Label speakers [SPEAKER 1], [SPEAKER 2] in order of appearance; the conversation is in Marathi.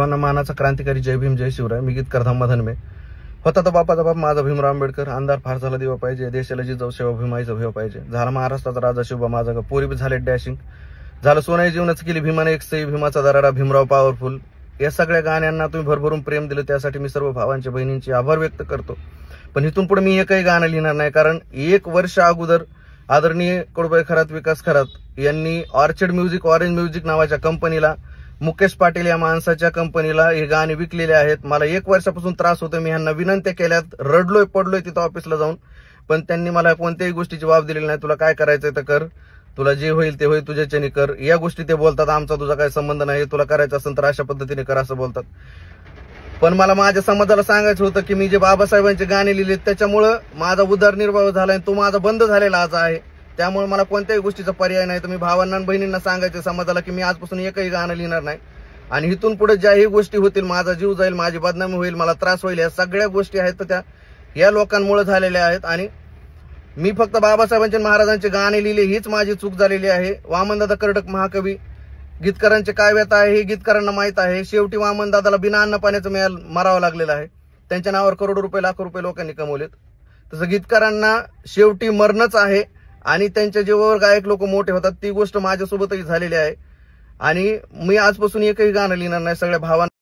[SPEAKER 1] मानाचा क्रांतिकारी जय भीम जय शिवराय. मी गीतकार धाम धनमे. होता तो बापाचा बाप माझा भीमराव आंबेडकर. अंधार फार झाला दिवा पाहिजे, देशाला जिजाऊ सेवा भीमाईचं भेव पाहिजे. झाला महाराष्ट्राचा राजा शिवबा माझा ग, पोरी बी झाले डॅशिंग. झालं सोनाई जीवनाचं केली भीमाने एक सई, भीमाचा दराडा भीमराव पॉवरफुल. या सगळ्या गाण्यांना तुम्ही भरभरून प्रेम दिलं, त्यासाठी मी सर्व भावांच्या बहिणींचे आभार व्यक्त करतो. पण इथून पुढे मी एकही गाणं लिहिणार नाही, कारण 1 वर्ष अगोदर आदरणीय कडूबाई खरात, विकास खरात यांनी ऑर्चिड म्युझिक, ऑरेंज म्युझिक नावाच्या कंपनीला, मुकेश पाटील या माणसाच्या कंपनीला हे गाणे विकलेले आहेत. मला 1 वर्षापासून त्रास होतो. मी ह्यांना विनंत्या केल्यात, रडलोय पडलोय तिथं ऑफिसला जाऊन, पण त्यांनी मला कोणत्याही गोष्टीची बाब दिलेली नाही. तुला काय करायचंय तर कर, तुला जे होईल ते होईल, तुझ्याच्याने कर. या गोष्टी ते बोलतात, आमचा तुझा काही संबंध नाही, तुला करायचं असेल तर अशा पद्धतीने कर असं बोलतात. पण मला माझ्या समाजाला सांगायचं होतं की मी जे बाबासाहेबांचे गाणे लिहिले त्याच्यामुळं माझा उदरनिर्वाह झालाय, तो माझा बंद झालेला आज आहे. त्यामुळे मला कोणत्याही गोष्टीचा पर्याय नाही. तर मी भावांना आणि बहिणींना सांगायचं समाजाला की मी आजपासून एकही गाणं लिहिणार नाही. आणि इथून पुढे ज्याही गोष्टी होतील, माझा जीव जाईल, माझी बदनामी होईल, मला त्रास होईल, या सगळ्या गोष्टी आहेत तर त्या या लोकांमुळे झालेल्या आहेत. आणि मी फक्त बाबासाहेबांचे महाराजांचे गाणे लिहिले हीच माझी चूक झालेली आहे. वामनदादा कर्डक महाकवी, गीतकारांचे काय व्यथा आहे हे गीतकारांना माहित आहे. शेवटी वामनदादाला बिना अन्न पाण्याचं मरावं लागलेलं आहे. त्यांच्या नावावर करोडो रुपये, लाखो रुपये लोकांनी कमवलेत. तसं गीतकारांना शेवटी मरणच आहे. आणि त्यांच्या जीवावर गायक लोक मोठे होतात, ती गोष्ट माझ्यासोबतही झालेली आहे. आणि मी आजपासून एकही गाणं लिहिणार नाही. सगळ्या भावांना